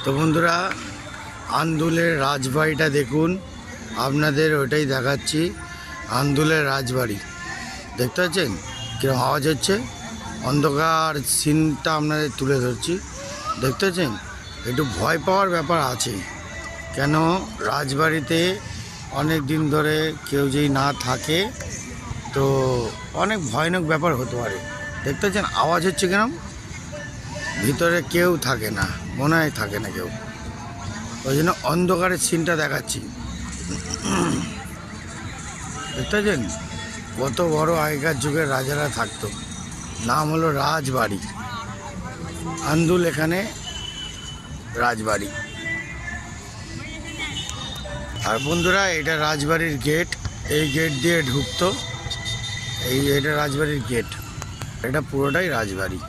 তো বন্ধুরা, আন্দুলের রাজবাড়িটা দেখুন, আপনাদের ওইটাই দেখাচ্ছি। আন্দুলের রাজবাড়ি দেখতে পাচ্ছেন কীরকম আওয়াজ হচ্ছে, অন্ধকার সিনটা আপনাদের তুলে ধরছি। দেখতে পাচ্ছেন একটু ভয় পাওয়ার ব্যাপার আছে, কেন রাজবাড়িতে অনেক দিন ধরে কেউ যদি না থাকে তো অনেক ভয়ানক ব্যাপার হতে পারে। দেখতে পাচ্ছেন আওয়াজ হচ্ছে কেন, ভিতরে কেউ থাকে না, মনে হয় থাকে না কেউ, ওই জন্য অন্ধকারের সিনটা দেখাচ্ছি। দেখতে পাচ্ছেন কত বড় আগেকার যুগের রাজারা থাকতো, নাম হলো রাজবাড়ি, আন্দুল এখানে রাজবাড়ি। আর বন্ধুরা, এটা রাজবাড়ির গেট, এই গেট দিয়ে ঢুকতো, এটা রাজবাড়ির গেট, এটা পুরোটাই রাজবাড়ি।